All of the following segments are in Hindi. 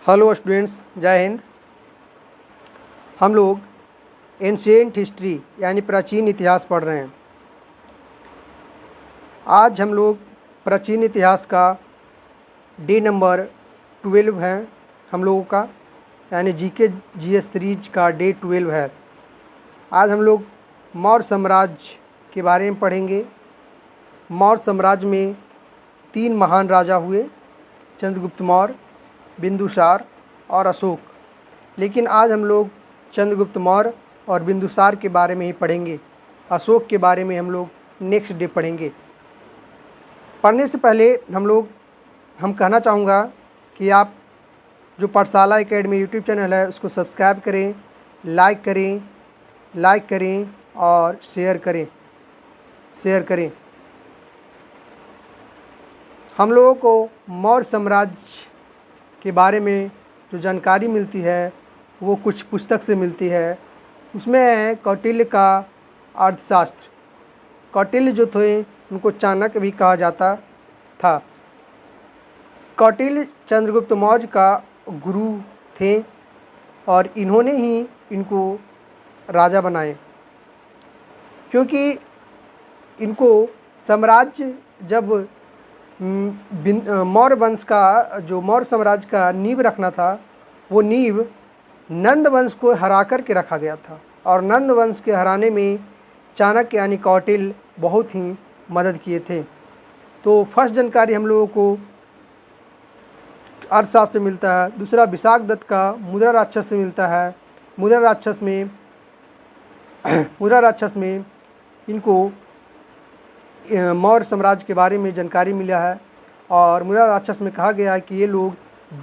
हेलो स्टूडेंट्स, जय हिंद। हम लोग एंशिएंट हिस्ट्री यानी प्राचीन इतिहास पढ़ रहे हैं। आज हम लोग प्राचीन इतिहास का डे नंबर 12 है हम लोगों का, यानी जीके जीएस सीरीज का डे 12 है। आज हम लोग मौर्य साम्राज्य के बारे में पढ़ेंगे। मौर्य साम्राज्य में 3 महान राजा हुए, चंद्रगुप्त मौर्य, बिंदुसार और अशोक। लेकिन आज हम लोग चंद्रगुप्त मौर्य और बिंदुसार के बारे में ही पढ़ेंगे। अशोक के बारे में हम लोग नेक्स्ट डे पढ़ेंगे। पढ़ने से पहले हम कहना चाहूँगा कि आप जो पाठशाला एकेडमी यूट्यूब चैनल है उसको सब्सक्राइब करें, लाइक करें और शेयर करें। हम लोगों को मौर्य साम्राज्य के बारे में जो जानकारी मिलती है वो कुछ पुस्तक से मिलती है। उसमें है कौटिल्य का अर्थशास्त्र। कौटिल्य जो थे उनको चाणक्य भी कहा जाता था। कौटिल्य चंद्रगुप्त मौर्य का गुरु थे और इन्होंने ही इनको राजा बनाए, क्योंकि इनको साम्राज्य जब मौर्य वंश का जो मौर्य साम्राज्य का नींव रखना था, वो नींव नंद वंश को हरा कर के रखा गया था। और नंद वंश के हराने में चाणक्य यानी कौटिल्य बहुत ही मदद किए थे। तो फर्स्ट जानकारी हम लोगों को अर्थशास्त्र से मिलता है। दूसरा विशाख दत्त का मुद्रा राक्षस से मिलता है। मुद्रा राक्षस में इनको मौर्य साम्राज्य के बारे में जानकारी मिला है। और मुद्रा राक्षस में कहा गया है कि ये लोग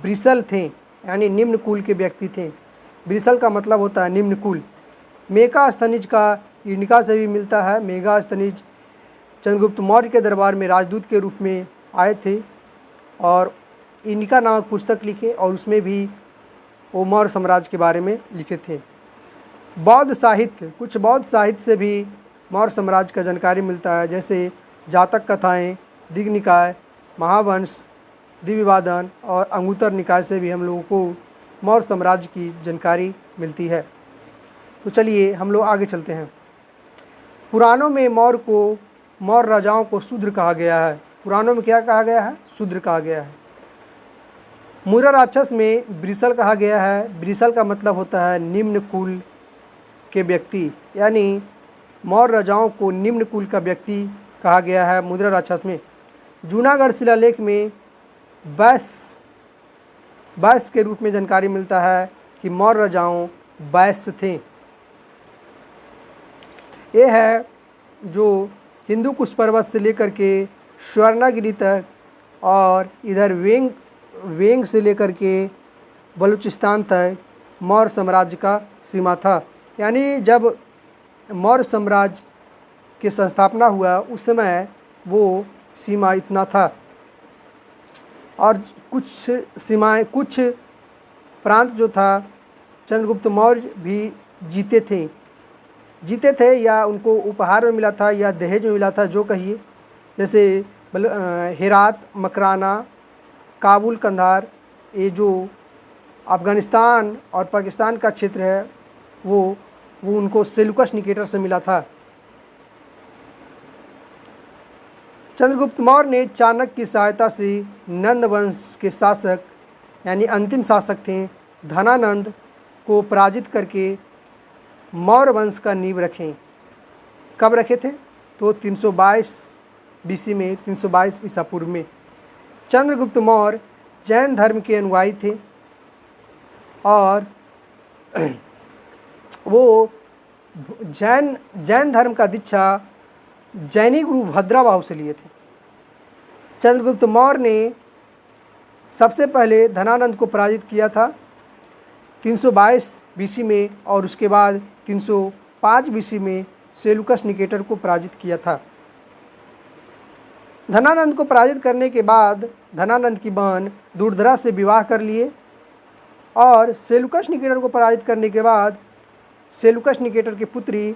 ब्रिसल थे, यानी निम्न कुल के व्यक्ति थे। ब्रिसल का मतलब होता है निम्न कुल। मेगास्थनीज का इनका से भी मिलता है। मेगास्थनीज चंद्रगुप्त मौर्य के दरबार में राजदूत के रूप में आए थे और इनका नामक पुस्तक लिखे और उसमें भी वो मौर्य साम्राज्य के बारे में लिखे थे। कुछ बौद्ध साहित्य से भी मौर्य साम्राज्य का जानकारी मिलता है, जैसे जातक कथाएँ, दिग् निकाय, महावंश, द्विवादन और अंगुत्तर निकाय से भी हम लोगों को मौर्य साम्राज्य की जानकारी मिलती है। तो चलिए हम लोग आगे चलते हैं। पुराणों में मौर्य राजाओं को शूद्र कहा गया है। पुराणों में क्या कहा गया है? शूद्र कहा गया है। मुद्रा राक्षस में ब्रिसल कहा गया है। ब्रिसल का मतलब होता है निम्न कुल के व्यक्ति, यानी मौर्य राजाओं को निम्न कुल का व्यक्ति कहा गया है मुद्रा राक्षस में। जूनागढ़ शिलालेख में वैश्य के रूप में जानकारी मिलता है कि मौर्य राजाओं वैश्य थे। ये है जो हिंदू कुश पर्वत से लेकर के स्वर्णगिरि तक और इधर वेंग से लेकर के बलूचिस्तान तक मौर्य साम्राज्य का सीमा था। यानी जब मौर्य साम्राज्य की संस्थापना हुआ उस समय वो सीमा इतना था। और कुछ प्रांत जो था चंद्रगुप्त मौर्य भी जीते थे या उनको उपहार में मिला था या दहेज में मिला था, जो कहिए। जैसे हेरात, मकराना, काबुल, कंधार, ये जो अफ़गानिस्तान और पाकिस्तान का क्षेत्र है वो उनको सेल्यूकस निकेटर से मिला था। चंद्रगुप्त मौर्य ने चाणक्य की सहायता से नंद वंश के शासक यानी अंतिम शासक थे धनानंद को पराजित करके मौर्य वंश का नींव रखें। कब रखे थे? तो 322 बीसी में, 322 ईसा पूर्व में। चंद्रगुप्त मौर्य जैन धर्म के अनुयायी थे और वो जैन धर्म का दीक्षा जैनी गुरु भद्राबाहु से लिए थे। चंद्रगुप्त मौर्य ने सबसे पहले धनानंद को पराजित किया था 322 बीसी में और उसके बाद 305 बीसी में सेल्यूकस निकेटर को पराजित किया था। धनानंद को पराजित करने के बाद धनानंद की बहन दुर्धरा से विवाह कर लिए और सेल्यूकस निकेटर को पराजित करने के बाद सेल्यूकस निकेटर की पुत्री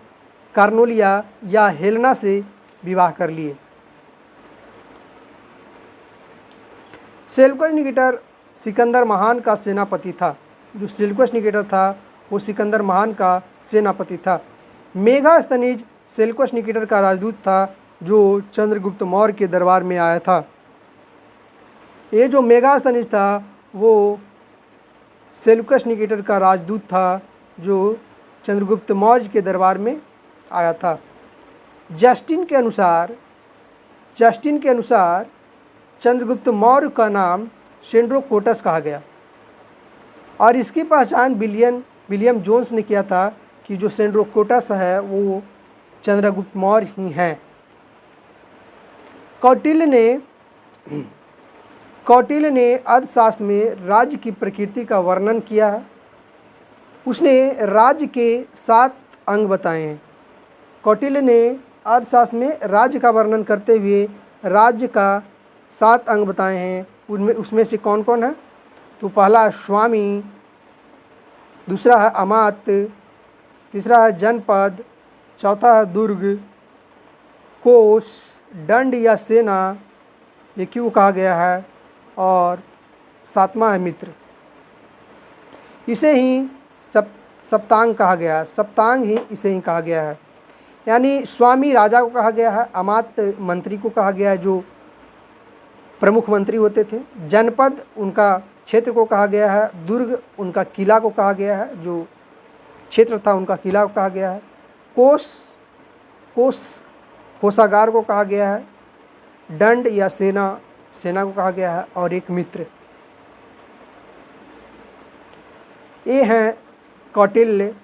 कार्नोलिया या हेलेना से विवाह कर लिए। सेल्यूकस निकेटर सिकंदर महान का सेनापति था। जो सेल्यूकस निकेटर था वो सिकंदर महान का सेनापति था। मेगास्थनीज सेल्यूकस निकेटर का राजदूत था जो चंद्रगुप्त मौर्य के दरबार में आया था। ये जो मेगास्थनीज था वो सेल्यूकस निकेटर का राजदूत था जो चंद्रगुप्त मौर्य के दरबार में आया था। जस्टिन के अनुसार चंद्रगुप्त मौर्य का नाम सेंड्रोकोटस कहा गया और इसकी पहचान विलियम जोन्स ने किया था कि जो सेंड्रोकोटस है वो चंद्रगुप्त मौर्य ही हैं। कौटिल्य ने अर्थशास्त्र में राज्य की प्रकृति का वर्णन किया है। उसने राज्य के 7 अंग बताए हैं। कौटिल्य ने अर्थशास्त्र में राज्य का वर्णन करते हुए राज्य का 7 अंग बताए हैं। उसमें से कौन कौन है? तो पहला है स्वामी, दूसरा है अमात्य, तीसरा है जनपद, चौथा है दुर्ग, कोष, दंड या सेना, ये क्यों कहा गया है, और 7वां है मित्र। इसे ही सप्तांग कहा गया है। सप्तांग ही इसे ही कहा गया है। यानी स्वामी राजा को कहा गया है, अमात्य मंत्री को कहा गया है जो प्रमुख मंत्री होते थे, जनपद उनका क्षेत्र को कहा गया है, दुर्ग उनका किला को कहा गया है, जो क्षेत्र था उनका किला को कहा गया है, कोषागार को कहा गया है, दंड या सेना को कहा गया है, और एक मित्र। ये हैं कौटिल्य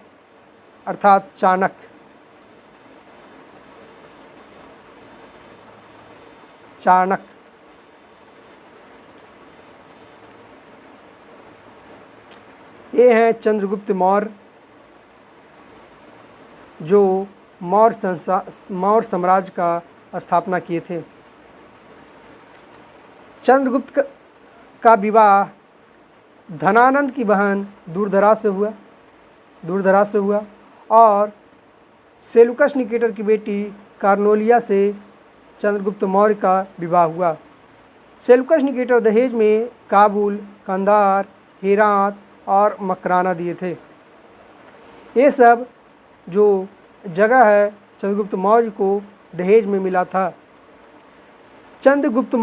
अर्थात चाणक्य। ये हैं चंद्रगुप्त मौर्य जो मौर्य साम्राज्य का स्थापना किए थे। चंद्रगुप्त का विवाह धनानंद की बहन दूरदराज से हुआ और सेल्यूकस निकेटर की बेटी कार्नोलिया से चंद्रगुप्त मौर्य का विवाह हुआ। सेल्यूकस निकेटर दहेज में काबुल, कंधार, हेरात और मकराना दिए थे। ये सब जो जगह है चंद्रगुप्त मौर्य को दहेज में मिला था। चंद्रगुप्त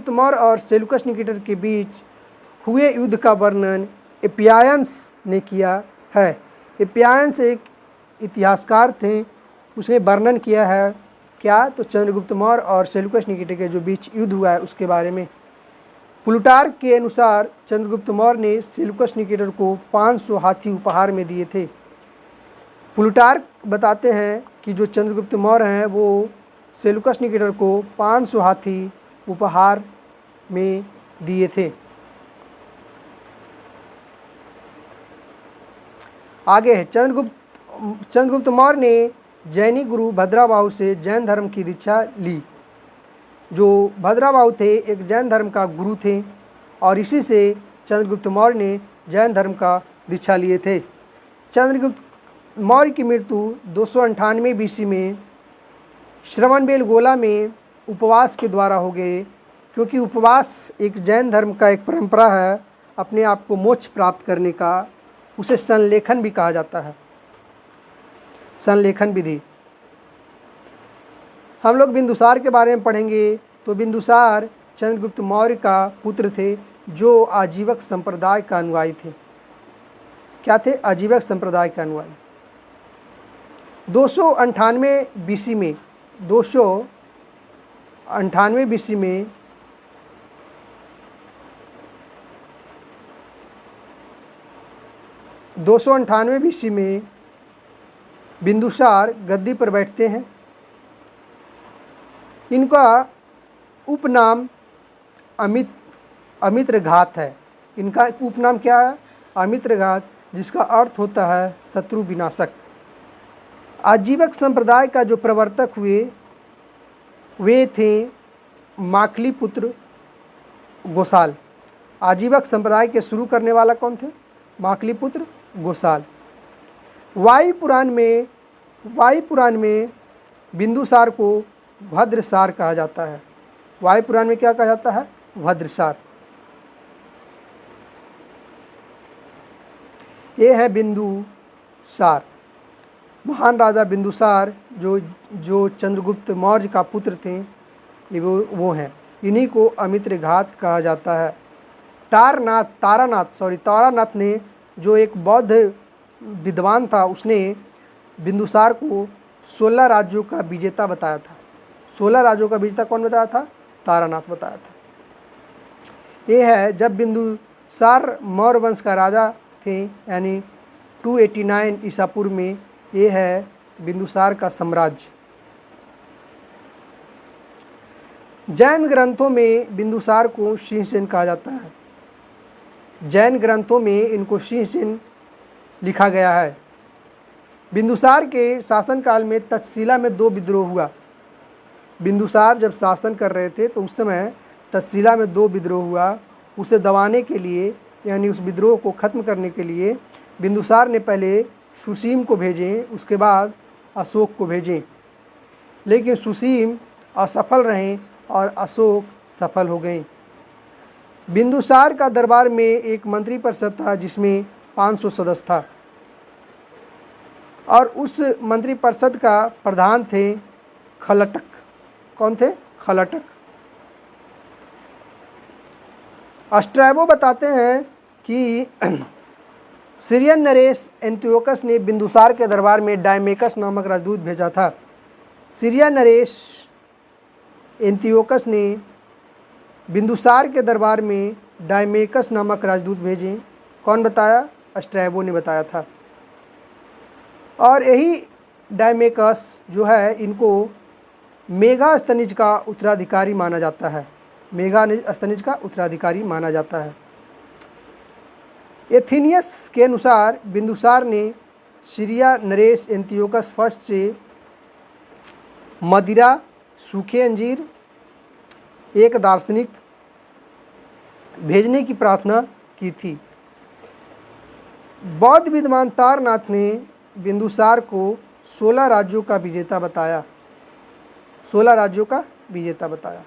मौर्य और सेल्यूकस निकेटर के बीच हुए युद्ध का वर्णन एपियायंस ने किया है। एपियायंस एक इतिहासकार थे, उसने वर्णन किया है क्या, तो चंद्रगुप्त मौर्य और सेल्यूकस निकेटर के जो बीच युद्ध हुआ है उसके बारे में। प्लूटार्क के अनुसार चंद्रगुप्त मौर्य ने सेल्यूकस निकेटर को 500 हाथी उपहार में दिए थे। प्लूटार्क बताते हैं कि जो चंद्रगुप्त मौर्य हैं वो सेल्यूकस निकेटर को 500 हाथी उपहार में दिए थे। आगे है चंद्रगुप्त मौर्य ने जैनी गुरु भद्राबाहु से जैन धर्म की दीक्षा ली। जो भद्राबाहु थे एक जैन धर्म का गुरु थे और इसी से चंद्रगुप्त मौर्य ने जैन धर्म का दीक्षा लिए थे। चंद्रगुप्त मौर्य की मृत्यु 298 BC में श्रवणबेलगोला में उपवास के द्वारा हो गए, क्योंकि उपवास एक जैन धर्म का एक परंपरा है अपने आप को मोक्ष प्राप्त करने का। उसे संलेखन भी कहा जाता है, संलेखन विधि। हम लोग बिंदुसार के बारे में पढ़ेंगे तो बिंदुसार चंद्रगुप्त मौर्य का पुत्र थे जो आजीवक संप्रदाय का अनुयायी थे। क्या थे? आजीवक संप्रदाय का अनुयायी। 298 BC में 298 BC में बिंदुसार गद्दी पर बैठते हैं। इनका उपनाम अमित्रघात है। इनका उपनाम क्या है? अमित्रघात, जिसका अर्थ होता है शत्रु विनाशक। आजीवक संप्रदाय का जो प्रवर्तक हुए वे थे माखली पुत्र गोसाल। आजीवक संप्रदाय के शुरू करने वाला कौन थे? माखली पुत्र गोसाल। वायुपुराण में बिंदुसार को भद्रसार कहा जाता है। वायुपुराण में क्या कहा जाता है? भद्रसार। ये है बिंदुसार। महान राजा बिंदुसार जो चंद्रगुप्त मौर्य का पुत्र थे, ये वो हैं। इन्हीं को अमित्र घात कहा जाता है। तारानाथ ने, जो एक बौद्ध विद्वान था, उसने बिंदुसार को 16 राज्यों का विजेता बताया था। 16 राज्यों का विजेता कौन बताया था? तारानाथ बताया था। ये है जब बिंदुसार मौर्य वंश का राजा थे, यानी 289 ईसा पूर्व में। ये है बिंदुसार का साम्राज्य। जैन ग्रंथों में बिंदुसार को सिंहसेन कहा जाता है। जैन ग्रंथों में इनको सिंहसेन लिखा गया है। बिंदुसार के शासनकाल में तक्षशिला में 2 विद्रोह हुआ। बिंदुसार जब शासन कर रहे थे तो उस समय तक्षशिला में 2 विद्रोह हुआ। उसे दबाने के लिए, यानी उस विद्रोह को ख़त्म करने के लिए बिंदुसार ने पहले सुसीम को भेजें, उसके बाद अशोक को भेजें। लेकिन सुसीम असफल रहें और अशोक सफल हो गए। बिंदुसार का दरबार में एक मंत्री परिषद था जिसमें 500 सदस्य था, और उस मंत्री परिषद का प्रधान थे खलटक। कौन थे? खलटक। स्ट्रैबो बताते हैं कि सीरियन नरेश एंटियोकस ने बिंदुसार के दरबार में डायमेकस नामक राजदूत भेजा था। सीरियन नरेश एंटियोकस ने बिंदुसार के दरबार में डायमेकस नामक राजदूत भेजे। कौन बताया? स्ट्रैबो ने बताया था। और यही डायमेकस जो है, इनको मेगास्थनीज का उत्तराधिकारी माना जाता है। मेगास्थनीज का उत्तराधिकारी माना जाता है। एथीनियस के अनुसार बिंदुसार ने सीरिया नरेश एंटियोकस फर्स्ट से मदिरा, सूखे अंजीर, एक दार्शनिक भेजने की प्रार्थना की थी। बौद्ध विद्वान तारनाथ ने बिंदुसार को 16 राज्यों का विजेता बताया। 16 राज्यों का विजेता बताया।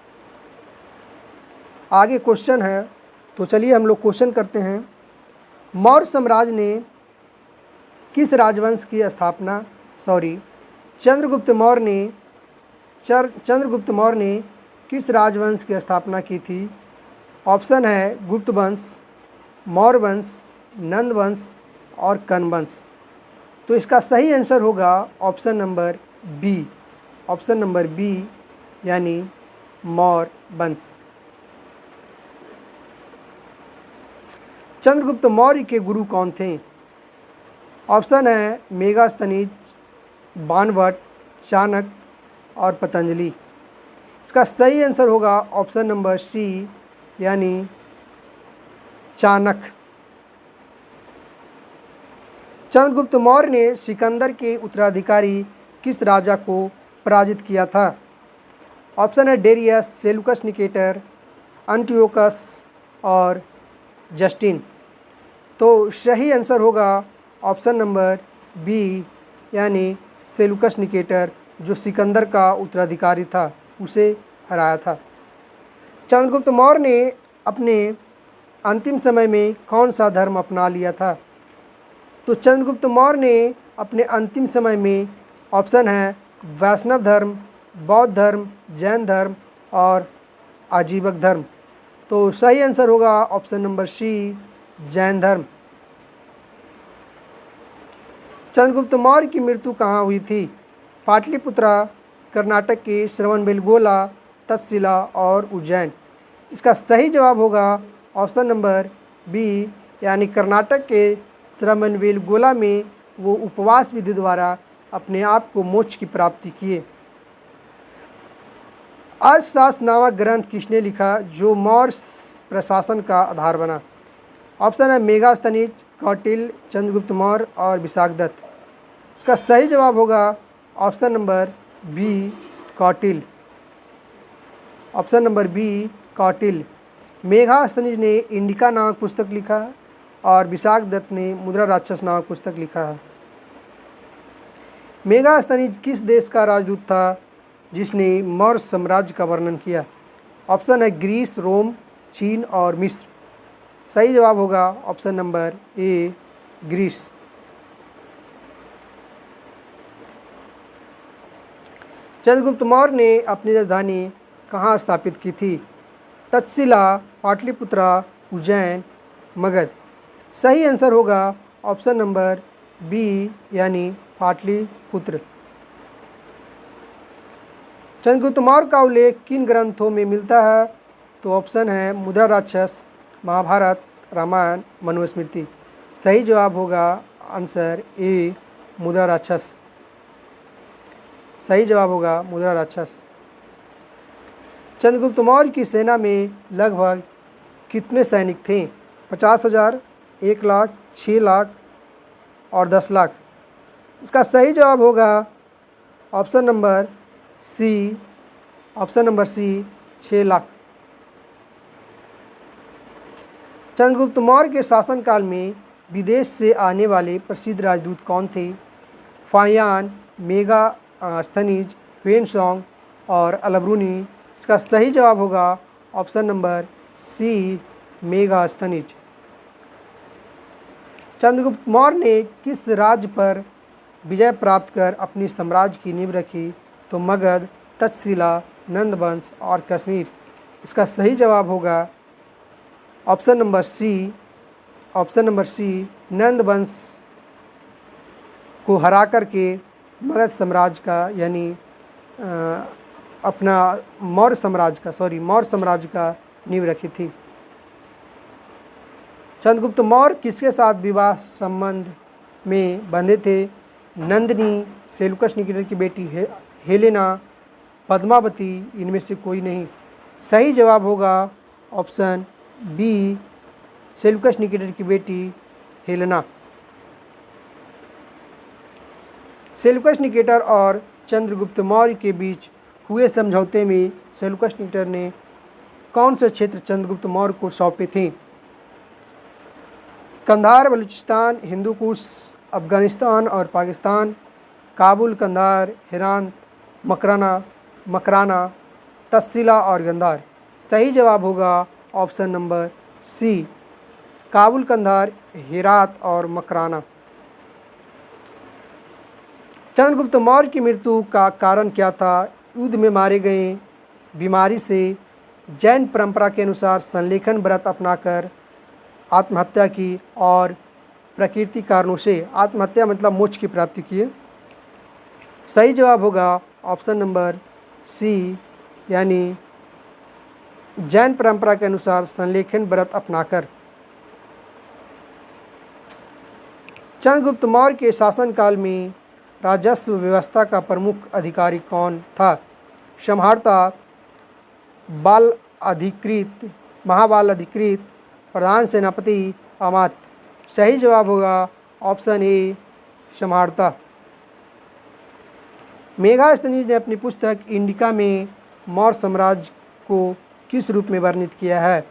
आगे क्वेश्चन है, तो चलिए हम लोग क्वेश्चन करते हैं। मौर्य साम्राज्य ने किस राजवंश की स्थापना, चंद्रगुप्त मौर्य ने किस राजवंश की स्थापना की थी? ऑप्शन है गुप्त वंश, मौर्य वंश, नंद वंश और कण्व वंश। तो इसका सही आंसर होगा option number B. Option number B यानी मौर्य वंश। चंद्रगुप्त मौर्य के गुरु कौन थे? ऑप्शन है मेगास्थनीज, बाणभट्ट, चाणक्य और पतंजलि। इसका सही आंसर होगा ऑप्शन नंबर सी यानी चाणक्य। चंद्रगुप्त मौर्य ने सिकंदर के उत्तराधिकारी किस राजा को पराजित किया था? ऑप्शन है डेरियस, सेलुकस निकेटर, एंटियोकस और जस्टिन। तो सही आंसर होगा ऑप्शन नंबर बी यानी सेलुकस निकेटर, जो सिकंदर का उत्तराधिकारी था, उसे हराया था। चंद्रगुप्त मौर्य ने अपने अंतिम समय में कौन सा धर्म अपना लिया था? तो चंद्रगुप्त मौर्य ने अपने अंतिम समय में, ऑप्शन है वैष्णव धर्म, बौद्ध धर्म, जैन धर्म और आजीवक धर्म। तो सही आंसर होगा ऑप्शन नंबर सी जैन धर्म। चंद्रगुप्त मौर्य की मृत्यु कहाँ हुई थी? पाटलिपुत्रा, कर्नाटक के श्रवणबेलगोला, तक्षशिला और उज्जैन। इसका सही जवाब होगा ऑप्शन नंबर बी यानी कर्नाटक के श्रवणबेलगोला में वो उपवास विधि द्वारा अपने आप को मोक्ष की प्राप्ति किए। अर्थशास्त्र नामक ग्रंथ किसने लिखा जो मौर्य प्रशासन का आधार बना? ऑप्शन है मेगास्थनीज, कौटिल्य, चंद्रगुप्त मौर्य और विशाखदत्त। इसका सही जवाब होगा option number B Kautilya. Option number B Kautilya. Megasthenes ने इंडिका नामक पुस्तक लिखा है और विशाखदत्त ने मुद्रा राक्षस नामक पुस्तक लिखा है। मेगास्थनीज किस देश का राजदूत था जिसने मौर्य साम्राज्य का वर्णन किया? ऑप्शन है ग्रीस, रोम, चीन और मिस्र। सही जवाब होगा option number A Greece. Chandragupta Maurya ने अपनी राजधानी कहाँ स्थापित की थी? तक्षशिला, पाटलिपुत्रा, उज्जैन, मगध। सही आंसर होगा ऑप्शन नंबर बी यानी पाटलिपुत्र। चंद्रगुप्त मौर्य का उल्लेख किन ग्रंथों में मिलता है? तो ऑप्शन है मुद्रा राक्षस, महाभारत, रामायण, मनुस्मृति। सही जवाब होगा आंसर ए मुद्रा राक्षस। सही जवाब होगा मुद्रा राक्षस। चंद्रगुप्त मौर्य की सेना में लगभग कितने सैनिक थे? 50,000, 1 लाख, 6 लाख और 10 लाख। इसका सही जवाब होगा option number C. Option number C 6 lakh. Chandragupta Maurya के शासनकाल में विदेश से आने वाले प्रसिद्ध राजदूत कौन थे? फाहियान, मेगास्थनीज, हुएनसांग और अलाब्रूनी। इसका सही जवाब होगा option number C Megasthenes. Chandragupta Maurya ने किस राज्य पर विजय प्राप्त कर अपनी साम्राज्य की नींव रखी? तो मगध, तक्षशिला, नंदवंश और कश्मीर। इसका सही जवाब होगा option number C. Option number C Nandvansh को हरा करके मगध साम्राज्य का यानी अपना मौर्य साम्राज्य का नींव रखी थी। चंद्रगुप्त मौर्य किसके साथ विवाह संबंध में बंधे थे? नंदिनी, सेल्यूकस निकेटर की बेटी हेलेना, पद्मावती, इनमें से कोई नहीं। सही जवाब होगा ऑप्शन बी सेल्यूकस निकेटर की बेटी हेलेना। सेल्यूकस निकेटर और चंद्रगुप्त मौर्य के बीच हुए समझौते में सेल्यूकस निकेटर ने कौन से क्षेत्र चंद्रगुप्त मौर्य को सौंपे थे? कंधार, बलूचिस्तान, हिंदू कुश, अफगानिस्तान और पाकिस्तान, काबुल, कंधार, हेरात, मकराना, तक्षशिला और गंधार। सही जवाब होगा option number C Kabul, Kandahar, Herat और मकराना। चंद्रगुप्त मौर्य की मृत्यु का कारण क्या था? युद्ध में मारे गए, बीमारी से, जैन परंपरा के अनुसार संलेखन व्रत अपनाकर आत्महत्या की और प्रकृति कारणों से। आत्महत्या मतलब मोक्ष की प्राप्ति की है। सही जवाब होगा ऑप्शन नंबर सी यानी जैन परंपरा के अनुसार संलेखन व्रत अपनाकर। चंद्रगुप्त मौर्य के शासनकाल में राजस्व व्यवस्था का प्रमुख अधिकारी कौन था? सम्हारता, बाल अधिकृत, महाबाल अधिकृत, प्रधान सेनापति, अमात्य। सही जवाब होगा ऑप्शन ए सम्हारता। मेगास्थनीज ने अपनी पुस्तक इंडिका में मौर्य साम्राज्य को किस रूप में वर्णित किया है?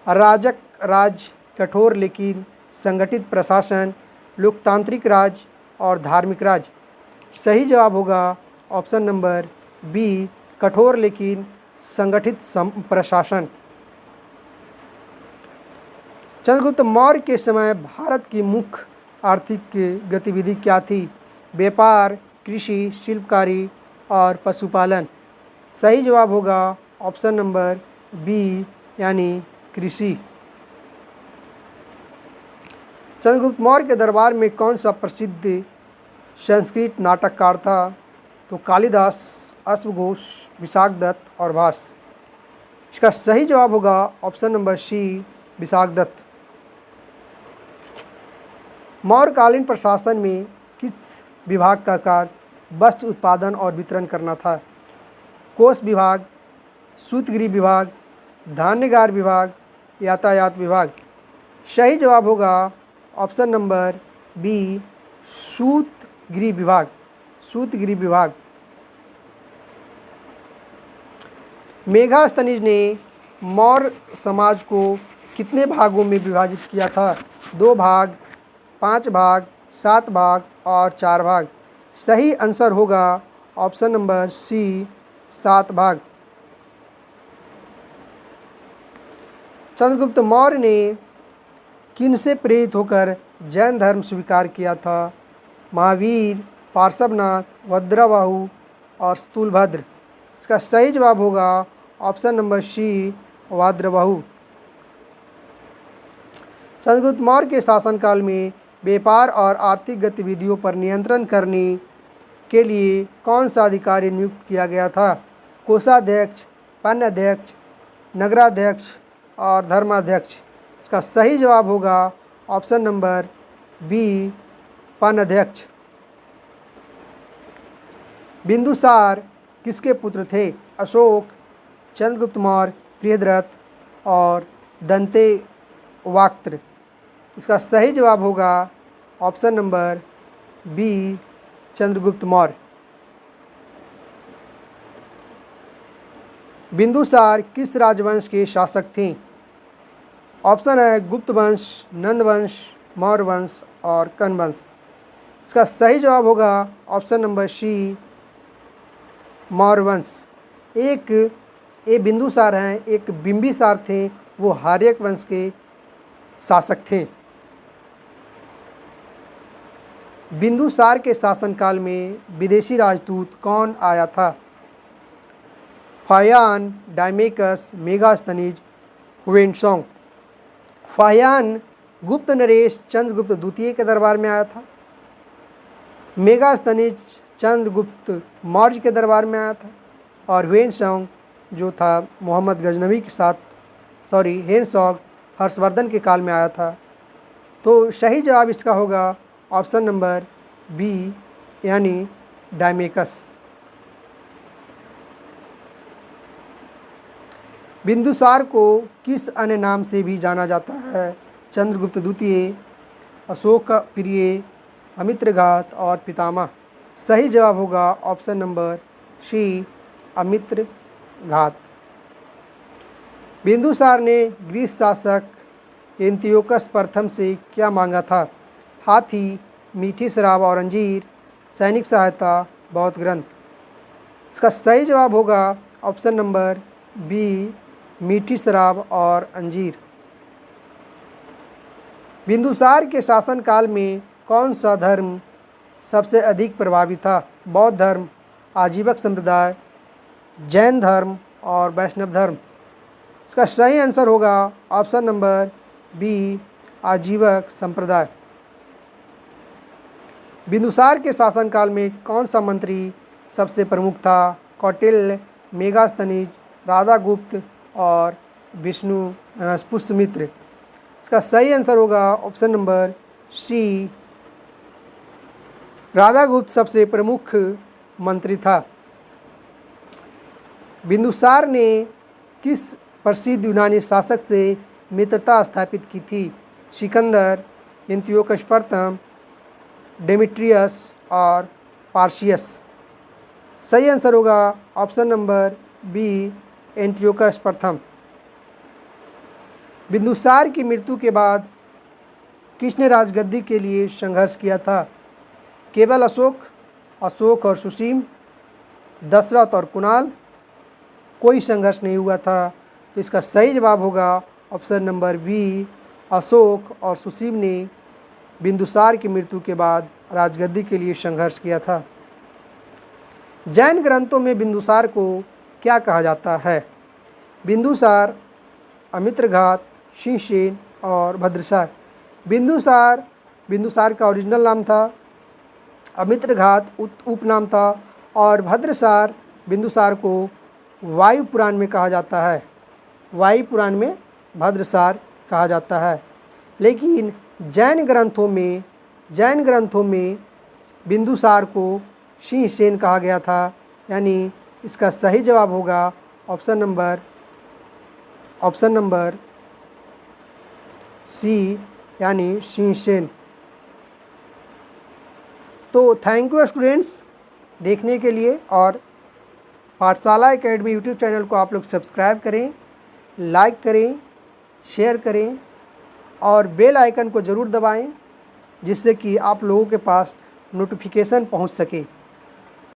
अराजक राज, कठोर लेकिन संगठित प्रशासन, लोकतांत्रिक राज और धार्मिक राज। सही जवाब होगा ऑप्शन नंबर बी कठोर लेकिन संगठित प्रशासन। चंद्रगुप्त मौर्य के समय भारत की मुख्य आर्थिक गतिविधि क्या थी? व्यापार, कृषि, शिल्पकारी और पशुपालन। सही जवाब होगा ऑप्शन नंबर बी यानी कृषि। चंद्रगुप्त मौर्य के दरबार में कौन सा प्रसिद्ध संस्कृत नाटककार था? तो कालिदास, अश्वघोष, विशाखदत्त और भास। इसका सही जवाब होगा ऑप्शन नंबर सी विशाखदत्त। मौर्यकालीन प्रशासन में किस विभाग का कार्य वस्त्र उत्पादन और वितरण करना था? कोष विभाग, सूतगिरी विभाग, धान्यगार विभाग, यातायात विभाग। सही जवाब होगा ऑप्शन नंबर बी सूतगिरी विभाग। सूतगिरी विभाग। मेगास्थनीज ने मौर्य समाज को कितने भागों में विभाजित किया था? 2 भाग, 5 भाग, 7 भाग और 4 भाग। सही आंसर होगा ऑप्शन नंबर सी 7 भाग। चंद्रगुप्त मौर्य ने किन से प्रेरित होकर जैन धर्म स्वीकार किया था? महावीर, पार्श्वनाथ, भद्रबाहु और स्थूलभद्र। इसका सही जवाब होगा option number C, Bhadrabahu. Chandragupta Maurya के शासनकाल में व्यापार और आर्थिक गतिविधियों पर नियंत्रण करने के लिए कौन सा अधिकारी नियुक्त किया गया था? कोषाध्यक्ष, पन्नाध्यक्ष, नगराध्यक्ष और धर्माध्यक्ष। इसका सही जवाब होगा ऑप्शन नंबर बी, पन्नाध्यक्ष। बिंदुसार किसके पुत्र थे? अशोक, चंद्रगुप्त मौर्य, बृहद्रथ और दंतेवाक्त्र। इसका सही जवाब होगा option number B, Chandragupta Maurya. Bindusara किस राजवंश के शासक थे? ऑप्शन है गुप्त वंश, नंद वंश, मौर्य वंश और कण्व वंश। इसका सही जवाब होगा ऑप्शन नंबर सी, मौर्य वंश। एक ये बिंदुसार हैं, एक बिंबिसार थे, वो हार्यक वंश के शासक थे। बिंदुसार के शासनकाल में विदेशी राजदूत कौन आया था? फाहियान, डायमेकस, मेगास्थनीज, हुएनसांग। फाहियान गुप्त नरेश चंद्रगुप्त द्वितीय के दरबार में आया था। मेगास्थनीज चंद्रगुप्त मौर्य के दरबार में आया था। और हुएनसांग जो था मोहम्मद गजनवी के साथ, हुएनसांग हर्षवर्धन के काल में आया था। तो सही जवाब इसका होगा ऑप्शन नंबर बी, यानी डायमेकस। बिंदुसार को किस अन्य नाम से भी जाना जाता है? चंद्रगुप्त द्वितीय, अशोक प्रिय, अमित्रघात और पितामह। सही जवाब होगा ऑप्शन नंबर सी, अमित्रघात। बिंदुसार ने ग्रीस शासक एंटियोकस प्रथम से क्या मांगा था? हाथी, मीठी शराब और अंजीर, सैनिक सहायता, बौद्ध ग्रंथ। इसका सही जवाब होगा ऑप्शन नंबर बी, मीठी शराब और अंजीर। बिंदुसार के शासनकाल में कौन सा धर्म सबसे अधिक प्रभावी था? बौद्ध धर्म, आजीवक संप्रदाय, जैन धर्म और वैष्णव धर्म। इसका सही आंसर होगा ऑप्शन नंबर बी, आजीवक संप्रदाय। बिंदुसार के शासनकाल में कौन सा मंत्री सबसे प्रमुख था? कौटिल्य, मेगास्थनीज, राधागुप्त और पुष्यमित्र। इसका सही आंसर होगा ऑप्शन नंबर सी, राधागुप्त सबसे प्रमुख मंत्री था। बिंदुसार ने किस प्रसिद्ध यूनानी शासक से मित्रता स्थापित की थी? सिकंदर, एंटियोकस प्रथम, डेमेट्रियस और पार्सियस। सही आंसर होगा ऑप्शन नंबर बी, एंटियोकस प्रथम। बिंदुसार की मृत्यु के बाद किसने राजगद्दी के लिए संघर्ष किया था? केवल अशोक, अशोक और सुसीम, दशरथ और कुणाल। कोई संघर्ष नहीं हुआ था। तो इसका सही जवाब होगा ऑप्शन नंबर बी, अशोक और सुसीम ने बिंदुसार की मृत्यु के बाद राजगद्दी के लिए संघर्ष किया था। जैन ग्रंथों में बिंदुसार को क्या कहा जाता है? बिंदुसार, अमित्रघात, सिंहसेन और भद्रसार। बिंदुसार का ओरिजिनल नाम था, अमित्रघात उपनाम था और भद्रसार बिंदुसार को वायु पुराण में कहा जाता है। वायु पुराण में भद्रसार कहा जाता है। लेकिन जैन ग्रंथों में बिंदुसार को सिंहसेन कहा गया था। यानी इसका सही जवाब होगा ऑप्शन नंबर सी, यानी सिंहसेन। तो थैंक यू स्टूडेंट्स देखने के लिए। और पाठशाला एकेडमी यूट्यूब चैनल को आप लोग सब्सक्राइब करें, लाइक करें, शेयर करें और बेल आइकन को ज़रूर दबाएं, जिससे कि आप लोगों के पास नोटिफिकेशन पहुंच सके।